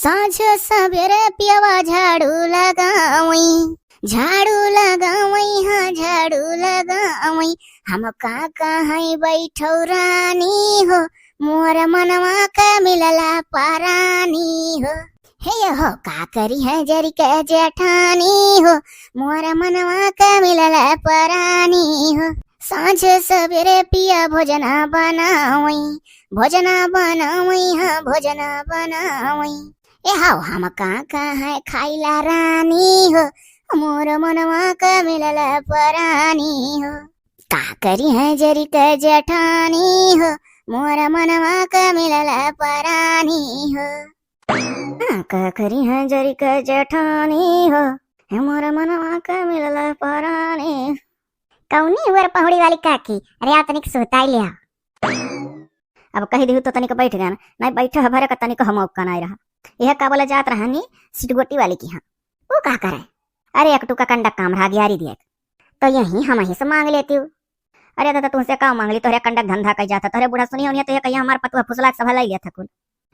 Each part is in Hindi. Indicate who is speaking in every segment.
Speaker 1: साँझ सवेरे पियवा झाड़ू लगावई, झाड़ू लगावई, हाँ झाड़ू लगावई। हम का है बैठौ रानी हो, मोर मनवा का मिलला पारानी हो। हे हो का करी है जरी के जेठानी हो, मोर मनवा का मिलला परानी हो। साँझ सवेरे पिया भोजना बनावई, भोजना बनावई, हाँ भोजना बनावई। ए हाउ हम का है खाइला रानी हो, मोर मनवा का मिलला परानी हो। का करी है जरी के जेठानी हो, मोर मनवा का मिलला परानी हो। का करी है जरी के जेठानी हो, मोर मनवा का मिलला परानी। कौनी वर पहुड़ी वाली काकी, अरे आ तनिक सुताई लिया। अब कही दी तो तनिक बैठ गया ना, नहीं बैठे हमारे का तनिक हम औका नहीं रहा। यह का बोला जात रहा नी सिटगोटी वाली की। हाँ वो का करे, अरे एक टुका कंडक काम रहा गयारी दिया तो यही हम ही से मांग लेती हूँ। अरे दादा तुमसे का मांग ली, तोहरे कंडक धंधा कही जाता, तोहरे बूढ़ा सुनी होनी तो कहीं हमारे पतुआ फुसला सभा लाई था कुल।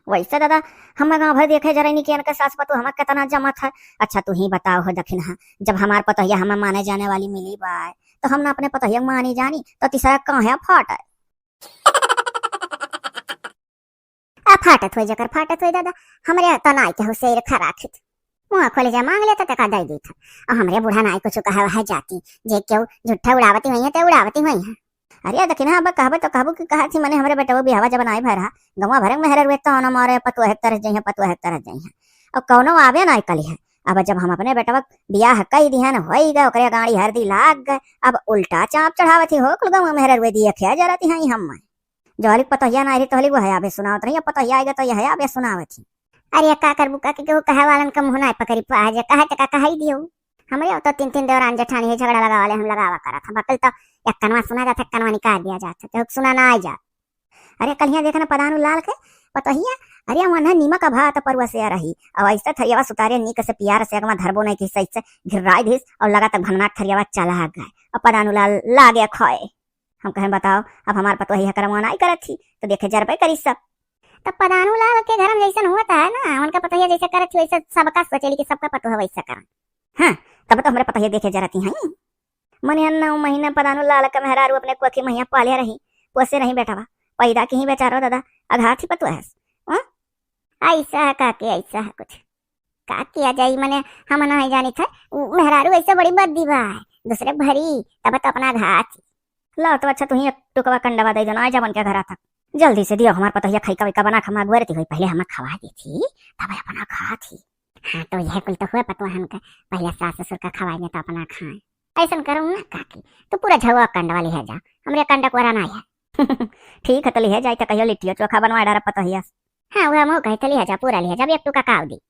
Speaker 1: वैसे दादा हम गाँव भर देखे जरा नहीं कि सास पतु हमारे कितना जमा था। अच्छा तू ही बताओ हो दखिन, हाँ जब हमारे पतहिया हमें माने जाने वाली मिली बाय तो हम ना अपने पतहिया मानी जानी तो तीसरा कहाँ है फाट है। फाटत हो जकर फाटत हो दादा, हमरे तना के हुसैर खराखित मुँह खोले जा मांग लेता तका दे देता। और हमरे बूढ़ा नाई कुछ कहा है जाती जे क्यों झूठा उड़ावती हुई है तो उड़ावती हुई है। अरे दखिन अब कहबे तो कहबू कि कहा थी मैंने हमरे बेटा बिहावा जब बनाई भरा गवा भरंग मेहर रुए तो न मारे पतु है तरह जई है पतु है तरह जई है। और कौनो आवे ना कली है। अब जब हम अपने बेटा बियाह कई दिहन होई गए ओकरे गाड़ी हरदी लाग गए, अब उल्टा चाप चढ़ावती हो कुल गवा मेहर रुए दिए खे जराती हैं हम जोली पतहिया ना रही तोहली वो हया बे सुनावत रही, पतहिया आएगा तो यह हया बे सुनावत। अरे का कर बुका के कहे वालन कम होना पकड़ी पाज कहे टका कहा दियो। हमरे तो तीन तीन देवरान जेठानी है झगड़ा लगा वाले हम लगावा करा था बकल तो एक कनवा सुना जाता कनवा निकाल दिया जाता तो सुना ना आ जा। अरे कलिया देखना पदानु लाल के पतहिया, अरे वहां नीमक का भात परवा से रही अब ऐसा थरियावा सुतारे नीक से प्यार से अगवा धरबो नहीं कि सही से घिराई दिस और लगा तक भननाट थरियावा चला गए और पदानु लाल ला गया खोए। हम कहें बताओ अब हमारे पतोहिया करवा नहीं करत थी तो देखे जर पे करी सब तब पदानु लाल के घर में जैसा होता है ना उनका पतोहिया जैसा करत थी वैसा सबका सोचेली कि सबका पतोह वैसा कर। हाँ तब तो हमारे पतोहिया देखे जरती हैं मने 9 महीने पदानु लाल का मेहरारू अपने कुखी मैया पाले रही पोसे नहीं बेटा पैदा की ही बेचारो दादा अघा थी पतोह है। ऐसा है काके ऐसा है कुछ का किया जाई मने हम नहीं जानी था मेहरारू ऐसा बड़ी बद्दी बा दूसरे भरी तब तो अपना घा थी। ला तो अच्छा तू ही टुकवा कंडवा दे देना जब उनके घर तक जल्दी से दियो हमारे पतोहिया खैका वैका बना खमा गुरती हुई पहले हमें खवा दी थी तब अपना खा थी। हाँ तो यह कुल तो हुआ पतवा हमका पहले सास ससुर का खवाएंगे तो अपना खाए ऐसा करूँ ना काकी तो पूरा झवा कंडवा ले जा हमरे कंडक वरा ना है। ठीक है तो ले जाए तो कहियो लिट्टियो चोखा बनवा डारा पतोहिया। हाँ वह मोह कहे तो ले जा पूरा ले जा एक टुका काव दी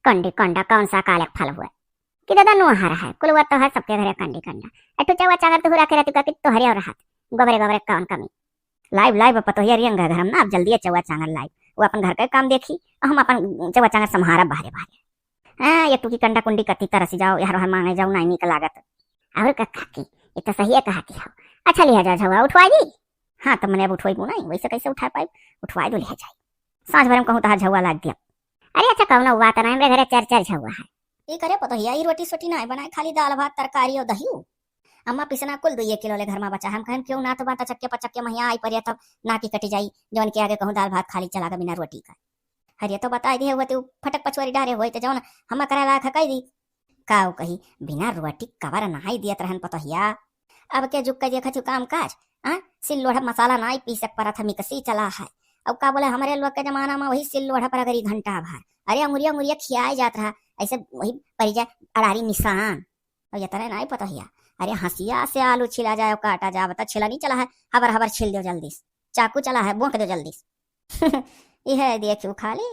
Speaker 1: कंडी कंडा कौन सा काले फल हुआ कि दादा नो हर है कुल तो है सबके घरे कंडी कंडा अटू चवा चागर तो हुरा के रहती कि तो हरे और हाथ गोबरे गोबरे कौन कमी लाइव लाइव पतोहिया रियंग घर हम ना अब जल्दी चवा चांगर लाइव वो अपन घर का काम देखी और हम अपन चवा चांगर संहारा बाहरे बाहरे। हाँ एक टुकी कंडा कुंडी कत्ती तरह से जाओ यार मांगे जाओ नहीं निकल लागत और कहा की ये तो सही है कहा की हो अच्छा लिया जा झवा उठवा दी। हाँ तो मैंने अब उठवाई नहीं वैसे कैसे उठा पाई उठवा दो ले जाए सांझ भर में कहूँ तो झवा लाग गया। अरे अच्छा कहूँ ना हुआ तो ना घरे 4 झवा है ये करे पतोहिया ये रोटी सोटी ना बनाए खाली दाल भात तरकारी और दही अम्मा पिसना कुल 2 किलो ले घर में बचा हम कहें क्यों ना तो बात चक्के पचक्के महिया आई पर तब ना की कटी जाई जौन के आगे कहूँ दाल भात खाली चला बिना रोटी का। हरिया तो बता दी हुआ फटक पचवरी डारे हुए तो जौन हम करा ला कही दी काऊ कही बिना रोटी कवर नहाई दियत रहन पतोहिया अब के जुग का देखा छू काम काज सिल लोढ़ा मसाला ना पीसक पर था मिक्सी चला है अब का बोले हमारे लोग के जमाना में वही सिल लोढ़ा पर अगर घंटा भर अरे अंगुरिया अंगुरिया खियाए जात रहा ऐसे वही पड़ जाए अड़ारी निशान और ये तरह नहीं पतोहिया। अरे हंसिया से आलू छिला जाए काटा जाए बता छिला नहीं चला है हबर हबर छिल दो जल्दी चाकू चला है बोंक दो जल्दी। यह देखियो खाली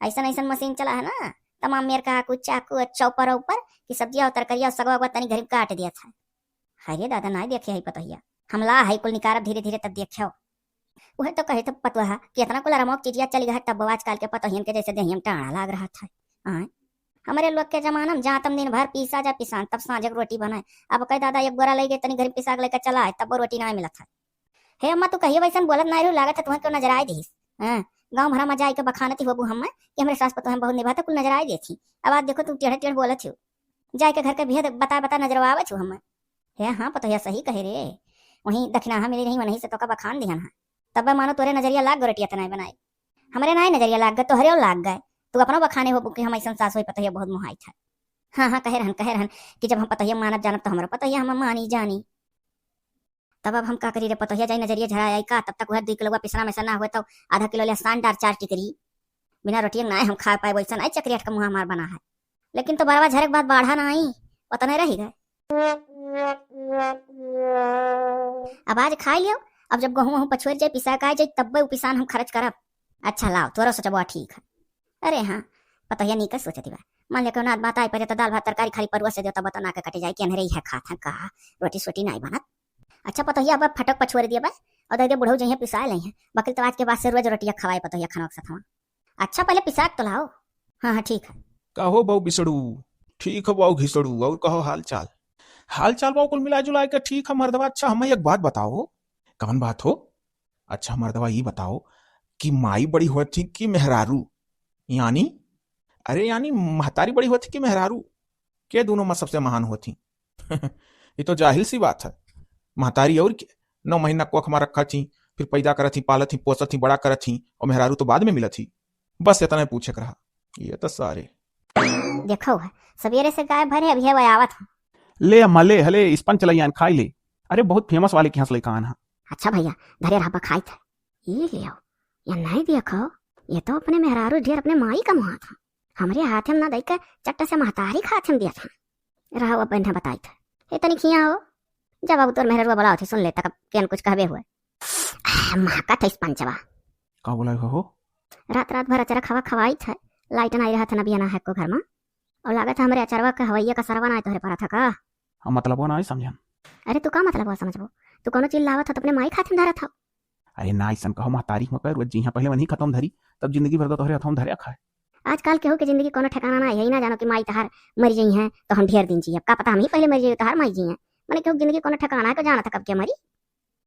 Speaker 1: ऐसा ऐसा मशीन चला है ना तमाम मेरे का कुछ चाकू चौपर ऊपर की सब्जियां और तरकारियां सगवा तनी घर काट दिया था। अरे दादा ना देखे है पतोहिया हमला है कुल निकारब धीरे धीरे तब देखो वह तो कहे तो पतवा कि इतना कुल रमोक चीजिया चली गई तब आजकल के पतोहियन के जैसे दहियम टाणा लाग रहा था। हमारे लोग के जमाना में जहाँ तम दिन भर पीसा जा पिसान तब सांझक रोटी बनाए अब कह दादा एक गोरा लगे तनी घर पिसा लेकर चला है तब वो रोटी ना मिला था। हे अम्मा तू कहिए वैसा बोलत नहीं रू लागत तुम्हें क्यों नजर आए दी हाँ, गाँव भरा मजा आई के बखानती हो हम कि हमारे सास पतो हम बहुत निभाता कुल नजर आई गई थी। अब आज देखो तुम टेढ़ टेढ़ बोलत हो, जाए के घर के भेद बता बता नजर आवे छो हम। हे हाँ पतो यह सही कहे रे, वहीं दक्षिणा मिली रही वहीं से तो का बखान दिहन है। तब मानो तोरे नजरिया लाग गोरटिया तनाई बनाई, हमारे नाई नजरिया लाग गए तोहरे लाग गए। तू अपना बखाने हो कि हम ऐसा सास हो पतो बहुत मुहाई था। हाँ हाँ कहे रहन कि जब हम पतो मानब जानब तो हमारा पतो हम मानी जानी। तब अब हम का करी रे पतो जाई नजरिया झड़ा आई का, तब तक वह 2 किलो पिसना में ना हुए तो आधा किलो ले सान डार 4 टिकरी बिना रोटिया ना हम खा पाए वैसा नहीं चक्रियट का मुँह मार बना है। लेकिन तो बरवा झरक बात बाढ़ा ना आई पता नहीं रही गए। अब आज खा लियो, अब जब गहूँ वहूँ पछुएर जाए पिसा का जाए तब पिसान हम खर्च करब। अच्छा लाओ तोरा सोचबा ठीक है। अरे हाँ पता नहीं कर सोचती बा, मान ले नाथ बात आई पड़े तो दाल भात तरकारी खाली परुआ से देता बता ना के कटे जाए कि अनहरे है खा था कहा रोटी सोटी नहीं बनत। अच्छा पता अब फटक पछुएर दिया बस और दे बुढ़ऊ जइए पिसा ले हैं बकरी तो आज के बाद से रोज रोटियां खवाए पता खाना के साथ। अच्छा पहले पिसाक तो लाओ। हाँ हाँ ठीक है।
Speaker 2: कहो बहु बिसड़ू, ठीक है बहु घिसड़ू, और कहो हाल चाल बहु कुल मिला जुला के ठीक है मर्दवा। अच्छा हमें एक बात बताओ, कौन बात हो? अच्छा मर्दवा ये बताओ कि माई बड़ी हुआ थी कि मेहरारू, यानी अरे यानी महतारी बड़ी हुआ थी कि मेहरारू, के दोनों में सबसे महान होती? ये तो जाहिल सी बात है, महतारी और 9 महीना कोख में रखा थी, फिर पैदा करत थी, पालत थी, पोसत थी, बड़ा करत थी, और मेहरारू तो बाद में मिलत थी। बस इतना पूछे रहा, ये तो सारे
Speaker 1: देखो सवेरे से गाय भरे अभी है आवत है।
Speaker 2: ले अम्मा ले हले स्पंज चलाइयान खाई ले, अरे बहुत फेमस वाले के हंस ले कान है।
Speaker 1: अच्छा भैया धरे रहा खाई था ये ले आओ या नहीं देखो, ये तो अपने मेहरारू ढेर अपने माई का मुहा था, हमारे हाथ में ना दे के चट्टा से महतारी खाते में दिया था। रहा बहन बताई था ये तनी खिया हो जब अब तोर मेहरुआ बड़ा होती सुन ले तक केन कुछ कहबे हुए महका था स्पंजवा।
Speaker 2: का बोला हो?
Speaker 1: रात भर अचारा खवा खवाई था, लाइट नहीं रहा था ना बिया ना है को घर में, और लागत हमारे अचारवा का हवैया का सरवा ना तोहरे पर था का।
Speaker 2: हम मतलब ना समझन।
Speaker 1: अरे तू का मतलब समझबो, तू कोनो चीज लावत था तो अपने माई खाते में धरा था।
Speaker 2: अरे ना ऐसा कहो मां तारीख में कर जी पहले वही खत्म धरी तब जिंदगी भर तो तोहरे हथों धरे खाए।
Speaker 1: आजकल केहू के जिंदगी कोनो ठिकाना ना यही ना जानो कि माई तहार मर गई है तो हम ढेर दिन जिए, का पता हम ही पहले मर जाइए तहार माई जी है, मैंने केहू जिंदगी कोनो ठिकाना को जाना था कब के मरी।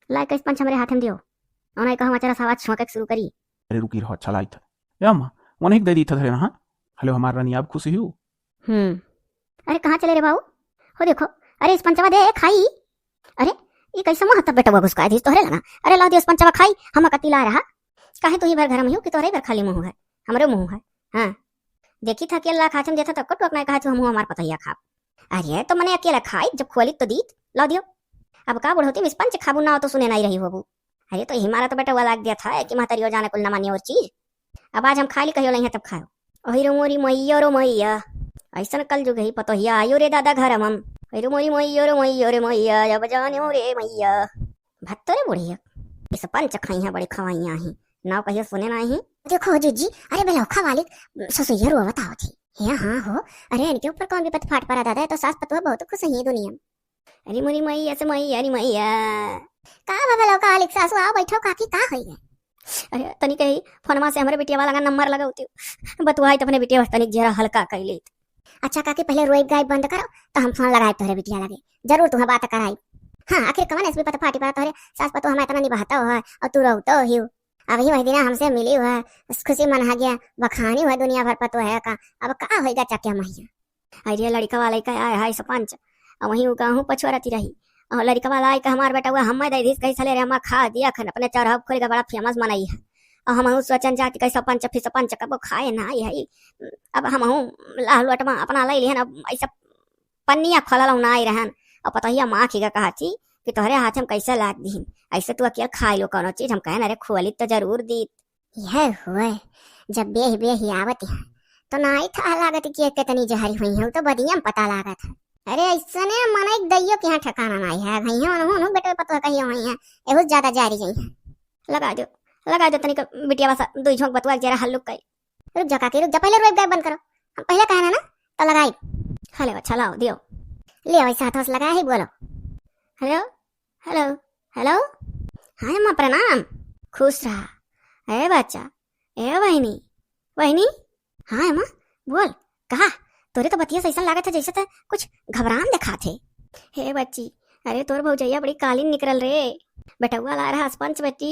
Speaker 1: लाइक स्पंज हमारे हाथ में दियो और नहीं कहो अचारा आवाज छोंके शुरू करी।
Speaker 2: अरे रुकी रहो, अच्छा लाइट या अम्मा वन एक दे दी था धरे ना। हेलो हमारा रानी आप खुशी हो?
Speaker 1: अरे कहाँ चले रे बाबू हो देखो, अरे स्पंजवा दे खाई। अरे ये कैसे मुंह तब बेटा घुसका दी तोहरे लगा, अरे ला दियो स्पंजवा खाई, हम कतिला रहा काहे तू ही बार घर में हो कि तोहरे बार खाली मुंह है, हमरे मुंह है। हाँ देखी था अकेला खाचम देता तब को टोक नहीं कहा तू हम हमार पतैया खा। अरे तो मैंने अकेला खाई जब खोली तो दी ला दियो। अब का बुढ़ोती स्पंज खाबू ना हो तो सुने नहीं रही हो बू। अरे तो हमारा तो बेटा वो लाग दिया था कि महतरियो जाने कुल ना मानी और चीज, अब आज हम खाली कहियो नहीं है तब खाओ। ओही रो मोरी मैया रो मैया ऐसा कल जुग ही पतोहिया आयो रे दादा घर हम रो मोरी मैया रो मैया रे मैया अब जानियो रे मैया भत्तो रे बुढ़िया इस पंच खाई है बड़ी खवाइयां ही नाव कहियो सुने नहीं। देखो जीजी अरे बेलौखा वाली ससुइया रो बताओ थी ये हाँ हो, अरे इनके ऊपर कौन विपत फाट पड़ा दादा, तो सास पतुआ बहुत खुश है दुनिया। अरे मोरी मैया से मैया अरे मैया का बेलौखा वाली सासु आओ बैठो काकी का होई है। अरे तनी कही फोनमा से हमारे बिटिया वाला का नंबर लगाउती बतुआई तो अपने बिटिया तनिक जरा हल्का कैली। अच्छा काकी पहले रोई गाय बंद करो तो हम फोन लगाए तोहरे बिटिया लगे जरूर तुम्हें बात कराई। हाँ आखिर कमन ऐसे पता फाटी पड़ा तोहरे सास पतो हमें इतना निभाता हुआ और तू रहता ही अभी वही दिन हमसे मिली हुआ खुशी मना गया बखानी हुआ दुनिया भर पतो है का अब का होगा चक्या मैया। अरे लड़का वाला का आया है सरपंच और वही गाँव पछुआती रही और लड़का वाला आई का हमार बेटा हुआ हम दे कहीं चले रे हम खा दिया खन अपने चौराहा खोल का बड़ा फेमस मनाई है और हम सोचन जाति कैसा पंच फिर पंच कब खाए ना है। अब हम लाहलुट में अपना ले लिहन अब ऐसा पन्निया खोला ना आई रहन और पता ही माँ खीगा कहा थी कि तोहरे हाथ हम कैसे लाग दी ऐसे तू अकेले खा लो कोनो चीज, हम कहे अरे खोली तो जरूर दी। यह हुए जब बेह आवत है तो ना ही था लागत कि कितनी जहरी हुई है तो बदिया में पता लागत है। अरे ऐसा ने मन एक दैयो के यहाँ ठिकाना नहीं है भैया उन्होंने बेटे पता कही हुई है बहुत ज्यादा जारी गई है। लगा दो तनिक बिटिया वासा दो झोंक बतवा जरा हल्लुक कई। रुक जा काकी रुक जा पहले रोक गाय बंद करो, हम पहले कहना ना तो लगाई। हेलो अच्छा लाओ दियो ले वैसे हाथों से लगाया ही बोलो हेलो हेलो हेलो। हाँ अम्मा प्रणाम खुश रहा। ए बच्चा ए बहनी बहनी हाँ अम्मा बोल कहा तोरे तो बतिया ऐसा लागत है जैसे तो कुछ घबरान दिखा थे। हे बच्ची अरे तोर भौजैया बड़ी कालीन निकल रे बेटुआ ला रहा स्पंच बेटी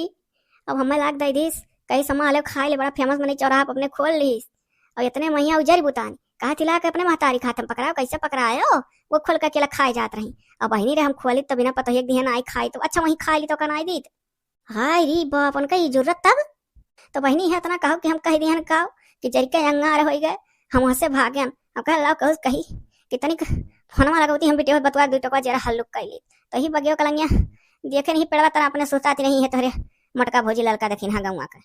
Speaker 1: अब हमें लाग दई दिस
Speaker 3: कहीं समा ले खाए ले बड़ा फेमस मनी चौराहा पर अपने खोल लीस और इतने महिया उजर बुतान कहा थिला के अपने महतारी खातम पकड़ाओ कैसे पकड़ायो वो खोल के अकेला खाए जात रही अब बहनी रे हम खोली तब बिना पता एक दिन आई खाई तो अच्छा वही खाई ली तो कनाई दी हाय री बाप उनका ये जरूरत तब तो बहनी है इतना कहो कि हम कह दिहन कहो कि जरिके अंगार हो गए हम वहां से भागे हम कह लाओ कहू कही कितनी फोनवा लगौती हम बेटे बतवा दू टका जरा हल्लुक कैली तो ही बगियो कलंगिया देखे नहीं पेड़वा तरह अपने सोचती नहीं है तोरे मटका भोजी ललका देखी हाँ गौवा का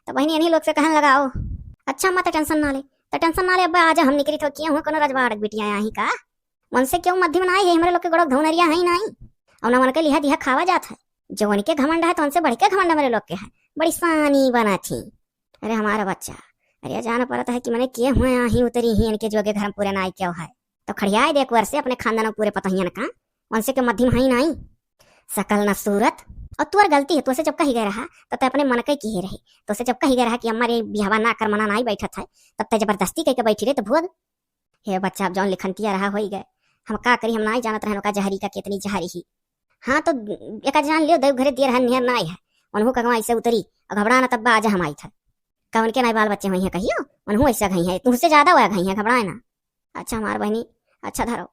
Speaker 3: तो बहनी इन्हीं लोग से कहने लगाओ अच्छा मत टेंशन ना ले तो टेंशन ना ले अब आज हम निकली तो किया हुआ कोनो रजवाड़ बिटिया यहाँ का मन से क्यों मध्य में आई है हमारे लोग के गड़क धौनरिया है नहीं और न मन के लिहा दिहा खावा जाता है जो उनके घमंड है तो उनसे बढ़ के घमंड हमारे लोग के है बड़ी सानी बना थी अरे हमारा बच्चा अरे जाना पड़ता है कि मैंने किए हुए ही उतरी ही इनके जोगे घर पूरे नाई क्यों है तो खड़ियाए देख वर्ष से अपने खानदानों पूरे पतहियन का उनसे के मध्यम है नहीं सकल न सूरत और तुअर गलती है तुझसे जब कही गए रहा तब अपने मन के की रही तुझसे जब कही गए रहा कि अम्मा रे बिहावा ना कर मना नहीं बैठा था तब तक जबरदस्ती कह के बैठी रहे तो भूल हे बच्चा अब जौन लिखनतिया रहा हो गए हम का करी हम ना जानत रहे का जहरी का कितनी जहरी ही हाँ तो एक जान लियो देव घरे दिए रहन नियर ना है उन्हों का ऐसे उतरी और घबरा ना तब आज हम आई था कवन के ना बाल बच्चे वही है कहियो उन्हों ऐसा घई है तुझसे ज्यादा हुआ घई है घबराए ना अच्छा हमार बहनी अच्छा धरो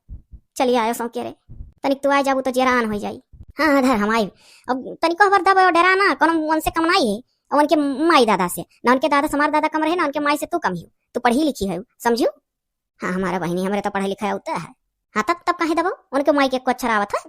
Speaker 3: चलिए आयो सौ के रे तनिक तू आ जाबू तो जेरान हो जाई हाँ धर हम आई अब तनिक खबर दब डरा ना कोनो उनसे कम नहीं है और उनके माई दादा से ना उनके दादा समार दादा कम रहे ना उनके माई से तू कम ही तू पढ़ी लिखी है समझू हाँ हमारा बहनी हमारे तो पढ़ा लिखा होता है हाँ तब तब कहीं दबो उनके माई के को अच्छा रावत है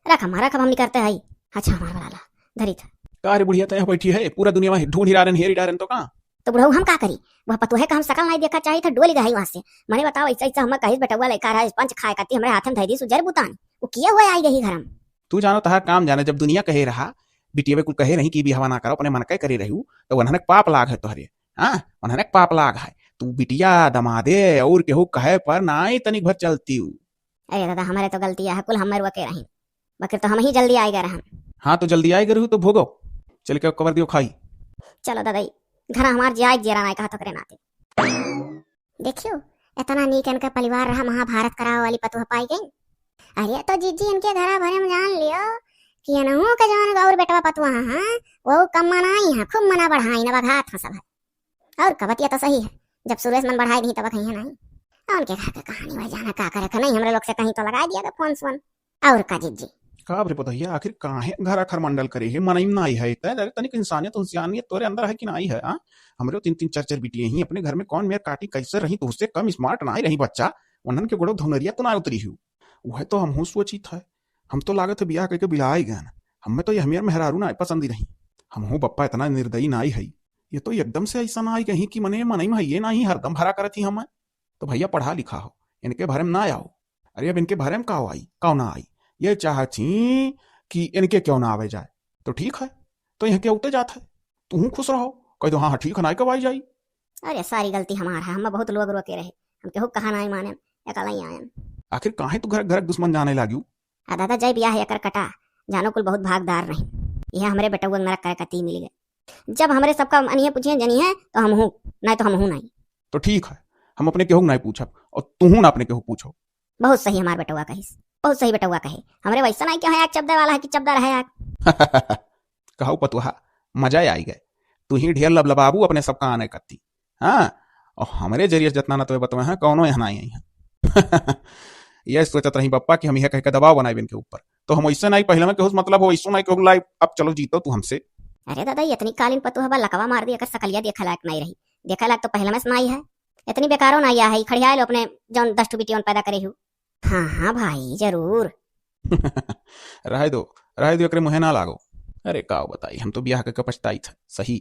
Speaker 3: रख हमारा कब हम नहीं करते है अच्छा हमारा वाला धरी था
Speaker 2: अरे बुढ़िया तो यहाँ बैठी है पूरा दुनिया में ढूंढ हिरा हेर हिरा तो कहाँ
Speaker 3: तो बुढ़ऊ हम का करी वह पतु है का हम सकल नहीं देखा चाहिए था डोली गई वहां से मैंने बताओ ऐसा ऐसा हम कहीं बेटा हुआ लेकर है पंच खाए करती हमारे हाथ में धई दी सुजर बुतान वो किए हुए आई गई घर में
Speaker 2: तू जानो तहार काम जाने जब दुनिया कहे रहा बिटिया कुल कहे नहीं कि भी हवा ना करो अपने मन के करे रहू तो वनहनक पाप लाग है तोहरे हाँ वनहनक पाप लाग है तू बिटिया दमादे और केहू कहे पर ना ही तनिक भर चलती हूँ
Speaker 3: अरे दादा हमारे तो गलतियां है कुल हमारे वके रही बकर तो हम ही जल्दी आए गए रहन
Speaker 2: हाँ तो जल्दी आए गए तो भोगो चल के कवर दियो खाई
Speaker 3: चलो दादा घर हमार जाए जेरा नहीं कहा तो करे नाते
Speaker 1: देखियो इतना नीक इनका परिवार रहा महाभारत कराव वाली पतुह पाई गई अरे तो जीजी इनके घर भरे में जान लियो कि अनहु के जवान गौर बेटवा पतुआ हां वो कम मनाई है खूब मना बढ़ाई ना बघात सब है और कबतिया तो सही है जब सुरेश मन बढ़ाई नहीं तब कहीं है नहीं उनके घर की कहानी वह जाना का करे नहीं हमरे लोग से कहीं तो लगा दिया फोन सोन और का जीजी
Speaker 2: का रे पतहिया आखिर काहे घर खर मंडल करे है मनई ना आई है तनिक इंसानियत इंसानियत तोरे अंदर है कि ना आई है हां हमरे तीन तीन चार चार बिटियां ही अपने घर में कौन मेर काटी कैसे रही तो उससे कम स्मार्ट ना ही रही बच्चा उन्हन के गोड़ो धुनरिया तो ना उतरी हूँ वह तो हम सोची था हम तो लागत है बियाह करके बिला ही गए हमें तो ये हमें मेहरारू ना पसंद ही रही हम हूँ बप्पा इतना निर्दयी ना ही है ये तो एकदम से ऐसा ना आई कहीं कि मने मनई में ये ना ही हरदम भरा करती हम तो भैया पढ़ा लिखा हो इनके भरे में ना आओ अरे अब इनके भरे में का आई कौ ना आई ये चाहती कि इनके क्यों ना आवे जाए तो ठीक है तो यहाँ क्या उठते जाता है तू खुश रहो कह दो हाँ ठीक है ना कब आई जाई
Speaker 3: अरे सारी गलती हमारा है हम बहुत लोग रोके रहे हम केहू कहा नहीं माने अकेला ही आए
Speaker 2: आखिर काहे तू घर घर दुश्मन जाने लागी
Speaker 3: दादा जय बियाह है कर कटा जानो कुल बहुत भागदार नहीं यह हमारे बेटा नरक करे कती मिल गए जब हमारे सबका अनिए पूछे जनी है तो हम हूँ नहीं तो हम हूँ नहीं
Speaker 2: तो ठीक है हम अपने केहू नहीं पूछब और तू ना अपने केहू पूछो
Speaker 3: बहुत सही हमारे बेटुआ कहिस बहुत सही बेटुआ कहे हमारे वैसा नहीं क्या है चब्दा वाला है कि चब्दा रहे
Speaker 2: कहू पतुहा मजा आई गए तू ही ढेर लबलबाबू अपने सबका आने करती हाँ और हमारे जरिए जितना ना तो बतवे हैं कौनो यहाँ आई है ये सोचत रही पप्पा कि हम यह कह के दबाव बनाए इनके ऊपर तो हम ऐसे नहीं पहले में केहू मतलब हो ऐसा नहीं केहू लाई अब चलो जीतो तू हमसे
Speaker 3: अरे दादा इतनी कालीन पतु हवा लकवा मार दी अगर सकलिया देखा लायक नहीं रही देखा लायक तो पहले में सुनाई है इतनी बेकारो ना आया है खड़िया लो अपने जौन 10 बेटियों पैदा करे हूँ हाँ हाँ भाई जरूर
Speaker 2: रह दो एकरे मुहे ना लागो अरे का बताई हम तो ब्याह करके पछताई था सही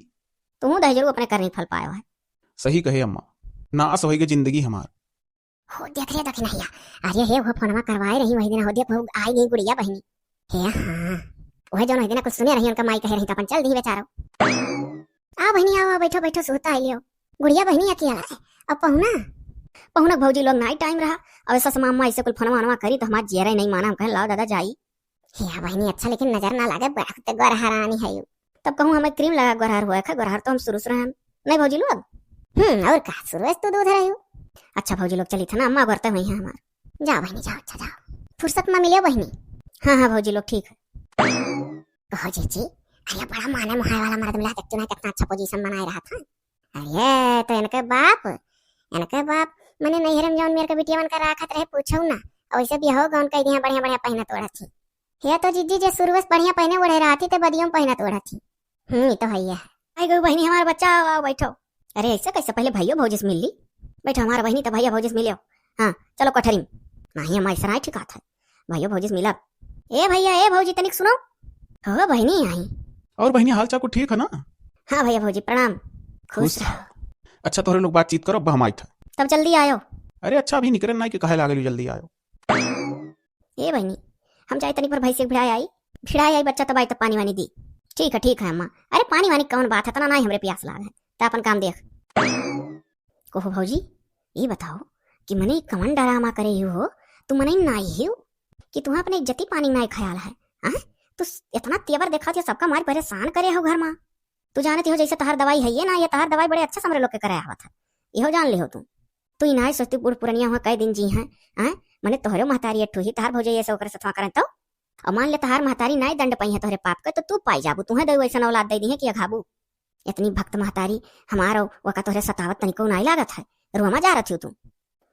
Speaker 3: तू दह जरूर अपने करनी फल पाया है
Speaker 2: सही कहे अम्मा नाश होगी जिंदगी हमार
Speaker 1: हो देख रे दखी नहीं अरे हे वो फोनमा करवाए रही वही दिन हो देख वो आई गई गुड़िया बहनी हे हां वह जौन दिन कुछ सुने रही उनका माई कह रही था अपन चल दी बेचारो आ बहनी आओ बैठो बैठो सोता आई लियो गुड़िया बहनी अकेला अब पहुना भौजी लोग नाइट टाइम रहा अब ऐसा मामा ऐसे कुल फोनमा वनमा करी तो हमार जेरा नहीं माना हम कह लाओ दादा जाई हे बहनी अच्छा लेकिन नजर ना लागे बड़ा गोरहरानी है यू तब कहूं हमें क्रीम लगा गोरहर हुआ है गोरहर तो हम शुरू से रहे नहीं भौजी लोग और का शुरू तो दूध रही अच्छा भौजी लोग चली था ना अम्मा करते हुई हैं हमार जाओ बहनी जाओ अच्छा जाओ फुर्सत में मिले बहनी हाँ हाँ भौजी लोग ठीक है कहो जीजी अरे बड़ा माने मुहाय वाला मर्द मिला, देखते ना कितना अच्छा पोजीशन बनाए रहा था। अरे तो इनके बाप मैंने नैहरम जौन मेरे के बिटिया बनकर राखत रहे पूछऊ ना, और वैसे भी हो गौन कह दिया बढ़िया बढ़िया पहना तोड़ा थी। ये तो जीजी जे शुरू से बढ़िया पहने ओढ़े रहा थी, ते बदियों में पहना तोड़ा थी। ये तो है।
Speaker 3: आई गई बहनी हमारा बच्चा, आओ बैठो। अरे ऐसे कैसे, पहले भैया भौजी से मिल ली। बैठो हमारा बहनी, तो भैया भौजी से मिले। हाँ चलो कठरी में। नहीं हमारी सराय ठिका था, भैया भौजी से मिला। ए भैया ए भौजी तनिक सुनो। हो बहनी आई।
Speaker 2: और बहनी हाल चाल को ठीक है ना?
Speaker 3: हाँ भैया भौजी प्रणाम, खुश रहो।
Speaker 2: अच्छा तोहरे लोग बातचीत करो, अब हम आई था।
Speaker 3: तब जल्दी आयो।
Speaker 2: अरे अच्छा अभी निकले ना कि कहे लागल जल्दी आयो।
Speaker 3: ए बहनी हम जाए तनिक पर भैंसी भिड़ाई आई बच्चा, तब आई तब पानी वानी दी। ठीक है अम्मा। अरे पानी वानी कौन बात है, तना नहीं हमरे प्यास लाग है, तो अपन काम देख। कोहो भौजी ये बताओ कि मने कमन डरामा करे हो, तू मने नाई हो कि तुम्हें अपने इज्जती पानी नाई ख्याल है। हाँ तू इतना तेवर देखा थी, सबका मार परेशान करे हो घर में। तू जानती हो जैसे तहार दवाई है ये ना, ये तहार दवाई बड़े अच्छा समरे लोग के करे आवा था, इहो जान ले हो तू ही ना सोचती बूढ़ पुरनिया हुआ कई दिन जी हैं। मने तोहरे महतारी अठू ही तार भौजे ऐसे ओकरे सतवा करन तो, और मान ले तहार महतारी नाई दंड पई है तोहरे पाप के, तो तू पाई जाबू, तुम्हें दे वैसा औलाद दे दी है कि अघाबू। इतनी भक्त महतारी हमारो वका तोहरे सतावत तनिको नाई लागत है, रुआ जा रही तू।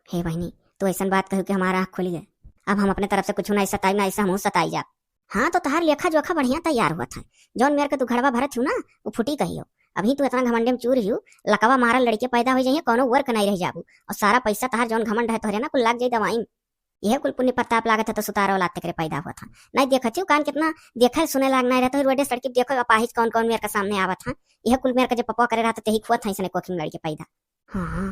Speaker 3: हे बहनी तू ऐसा बात कहू कि हमारा आँख खुली है, अब हम अपने तरफ से कुछ नहीं सताई ना, ऐसा हम सताई जा। हाँ तो तहार लेखा जोखा बढ़िया तैयार हुआ था, जौन मेरे के तू घड़वा भरत हूँ ना वो फुटी कहियो। अभी तू इतना घमंडे में चूर हूँ, लकवा मारल लड़के पैदा हो जाइए, कोनो वर्क नहीं रह जाबू, और सारा पैसा तहार जौन घमंड है तोहरे ना कुल लाग जाई दवाई। यह कुल पुण्य प्रताप लागत है तो सुतारा औलाद तक पैदा हुआ था। नहीं देखती कान कितना देखे सुने लाग नहीं रहता, रोडे सड़की देखो अपाहिज कौन कौन मेरे के सामने आवा था। यह कुल मेरे के जो पपा करे रहा था यही खुआ था, इसने कोखिन लड़के पैदा। हाँ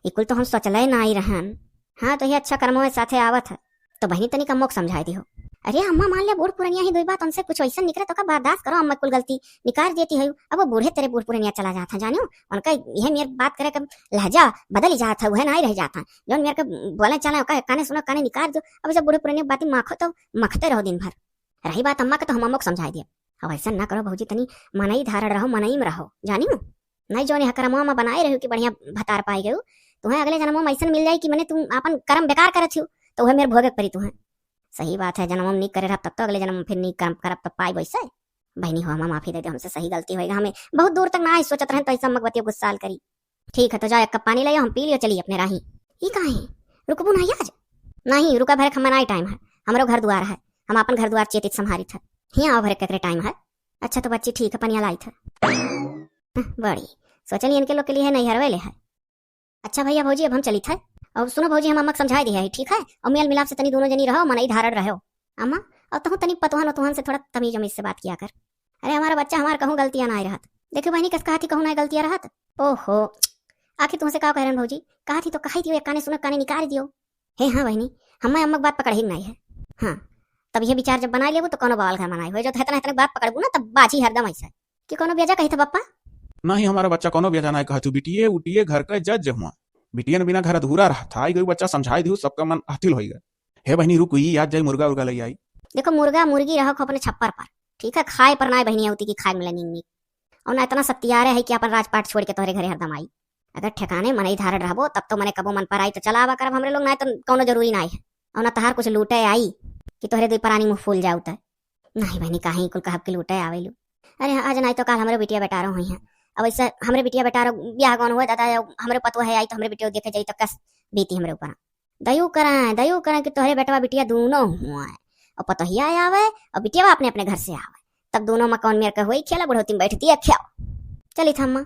Speaker 3: ये कुल तो हम सोचले ना ही रहन। हाँ तो ये अच्छा कर्मों में साथे आवत है, तो बहनी तनिक अम्मो को समझाई दी हो। अरे अम्मा मान लिया बूढ़ पुरनिया ही दो बात उनसे कुछ वैसा निकले तो का बर्दाश्त करो, अम्मा कुल गलती निकाल देती है। अब वो बूढ़े तेरे बूढ़ पुरनिया चला जाता जानो, उनका यह मेरे बात करे कब लहजा बदल जाता है, वह नहीं रह जाता जो मेरे को बोले चला काने सुनो काने निकाल दो। अब जब बूढ़े पुरनिया बातें माखो तो मखते रहो दिन भर। रही बात अम्मा के तो हम अम्मा को समझाई दिया, अब ऐसा ना करो भौजी, तनी मनई धारण रहो, मनई में रहो जानी हो। नहीं जो हकरमा में बनाए रहो कि बढ़िया भतार पाई गयो, तुम्हें अगले जन्मों में ऐसा मिल जाए कि मैंने तुम अपन कर्म बेकार करत हो, तो वह मेरे भोगे परी तुम्हें। सही बात है, जन्म नहीं करे रहा तब तो अगले जन्म फिर नहीं कर्म करब तो पाई वैसे। बहनी हो हम माफी दे दे, हमसे सही गलती होगा, हमें बहुत दूर तक ना सोचत रहे तो ऐसा मगवतिया गुस्साल करी। ठीक है तो जाओ एक कप पानी ले हम पी लियो, चलिए अपने राही। ये कहाँ है, रुकबू नहीं आज? नहीं रुका भरे खम्मा नहीं टाइम है, हमारो घर द्वार है, हम अपन घर द्वार चेतित संभारी था। यहाँ आओ भरे कतरे टाइम है। अच्छा तो बच्ची ठीक है, पनिया लाई था बड़ी सोचली इनके लोग के लिए है, नहीं हरवे ले है। अच्छा भैया भौजी अब हम चली था, और सुनो भौजी हम अम्मा समझाई दिया है ठीक है, और मेल मिलाप से तनी दोनों जनी रहो, मनई धारण रहो अम्मा। और तहु तनी पतोहन तुहन से थोड़ा तमीज उमीज से बात किया कर। अरे हमारा बच्चा हमार कहूँ गलतियां ना रहत, देखो बहनी कस कहा थी कहूँ ना गलतियां रहत। ओहो आखिर तुमसे का कह रहे भौजी, कहा थी तो कही दियो, एक काने सुनो काने निकाल दियो। हे हाँ बहनी हम अम्मा बात पकड़ ही नहीं है। हाँ तब यह विचार जब बनाए लेबू तो कोनो बवाल घर मनाए हुए, जो इतना इतना बात पकड़बू ना तब बाजी हरदम ऐसा कि कोनो बेजा कही था पप्पा।
Speaker 2: नहीं हमारा बच्चा कोनो बेजा नहीं कहतू, बिटिए उटिए घर का जज हुआ, बिटिया ने बिना घर अधूरा रहा था, आई गई बच्चा समझाई दी, सबका मन हाथिल होगा। हे बहनी रुक हुई याद जाई मुर्गा उर्गा ले आई।
Speaker 3: देखो मुर्गा मुर्गी रहो अपने छप्पर पर, ठीक है, खाए पर ना बहनी होती कि खाए मिले नींद, और ना इतना सत्यारे है कि अपन राजपाट छोड़ के तोहरे घरे हरदम आई। अगर ठिकाने मनई धारण रहबो तब तो मने कबो मन पर आई तो चला आवा करब हमरे लोग, ना तो कोनो जरूरी ना है, और ना तहार कुछ लूटे आई कि तोहरे दुई परानी मुंह फूल जाऊ। नहीं बहनी कहीं कुल कहब के लूटे आवेलू। अरे आज नहीं तो कल हमारे बिटिया बेटारो हुई हैं, अब ऐसा हमारे बिटिया बेटारो ब्याह गौन हुआ दादा हमारे पतवा है आई तो हमारे बिटिया देखे जाई तो कस बीती हमरे ऊपर। दयू करा कि तोहरे बेटवा बिटिया दोनों हुआ है, और पतोहिया आवे और बिटिया अपने अपने घर से आवे, तब दोनों में कौन मेरे का हुई खेला बुढ़ोती में बैठती है ख्याओ। चली था अम्मा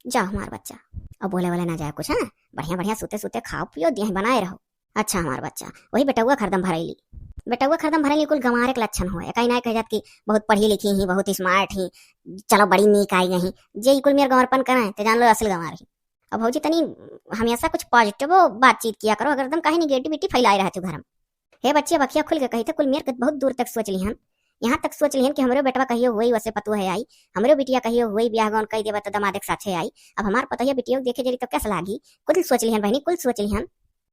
Speaker 3: जाओ हमारा बच्चा, और बोले वाले ना जाए कुछ है, बढ़िया बढ़िया सूते सूते खाओ पियो दिया बनाए रहो। अच्छा हमारा बच्चा वही बेटुआ खरदम भरैली, बेटुआ खरदम भरैली कुल गंवारे के लक्षण हुए, कहीं ना कह जात कि बहुत पढ़ी लिखी ही, बहुत स्मार्ट ही, चलो बड़ी नीक आई गई जे कुल मेरे गंवारपन कराए तो जान लो असल गंवार ही। अब भौजी तनी हमेशा कुछ पॉजिटिव बातचीत किया करो, अगर एकदम कहीं निगेटिविटी फैलाए रहते घर में। हे बच्चे बखिया खुल के कही थे कुल मेरे बहुत दूर तक सोच लिहन, यहाँ तक सोच लिहन कि हमरो बेटवा कहियो हुई वैसे पतु है आई, हमरो बिटिया कहियो हुई ब्याह गौन कही देवा तो दमादे के साथे आई, अब हमार पतोहिया बिटिया देखे जरी तो कैसा लागी, कुल सोच लिहन बहनी कुल सोच लिहन।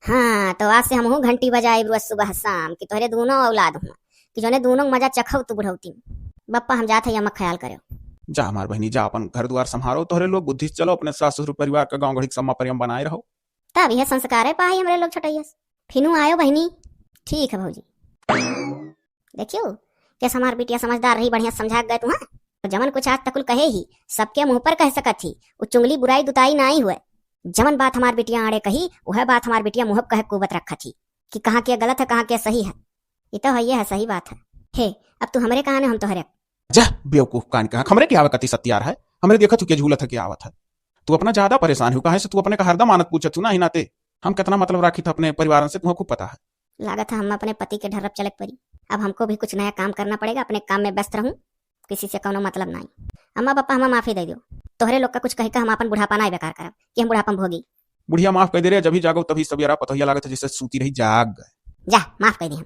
Speaker 3: हाँ तो आज से हम घंटी बजाए रोज सुबह शाम कि तोहरे दोनों औलाद हुआ कि जोने दोनों मजा चखो तू बुढ़ौती। बप्पा हम जाते अम्मा ख्याल करो।
Speaker 2: जा हमार बहनी जा अपन घर द्वार संभारो, तोहरे लोग बुद्धि से चलो, अपने सास ससुर परिवार का गाँव घड़ी सम्मा परियम बनाए रहो।
Speaker 3: तब यह संस्कार है पाही हमरे लोग छोटैयस। फिनू आयो बहनी ठीक है भौजी। देखियो कैसे हमार बिटिया समझदार रही, बढ़िया समझा गए तुम। तो जमन कुछ आज तकुल कहे ही सबके मुंह पर कह सकत थी, वो चुंगली बुराई दुताई ना ही हुए। जमन बात हमार बेटियां आड़े कही वह बात हमार बेटियां मुहब कहे कुवत रखा थी कि कहाँ के गलत है कहाँ के सही है। ये तो है सही बात है। हे अब तू हमरे कहाने हम तोहरे।
Speaker 2: जा बेवकूफ कान कहा हमरे के आवत कति सत्यार है, हमरे देखत तू के झूलत है के आवत है। तू अपना ज्यादा परेशान हो कहा से, तू अपने का हरदम आनत पूछत तू ना ही नाते हम कितना मतलब राखी था अपने परिवार से, तुम्हें खूब पता है।
Speaker 3: लागत है हम अपने पति के ढर्रब चलक पड़ी। अब हमको भी कुछ नया काम करना पड़ेगा, अपने काम में व्यस्त रहूं, किसी से कोनो मतलब नहीं। अम्मा पापा हमें माफी दे दो, तोहरे लोग का कुछ कही का हम अपन बुढ़ापा ना बेकार करब कि हम बुढ़ापा भोगी।
Speaker 2: बुढ़िया माफ कर दे रहे, जब ही जागो तभी सवेरा पतोहिया लागत है जैसे सूती रही जाग गए।
Speaker 3: जा माफ कर दी हम।